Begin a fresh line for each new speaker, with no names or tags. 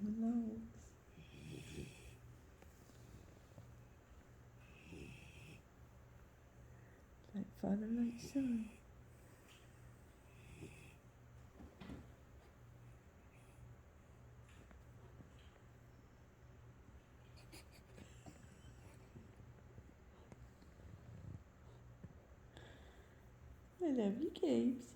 Relax. Like father, like son. I love you, Capes.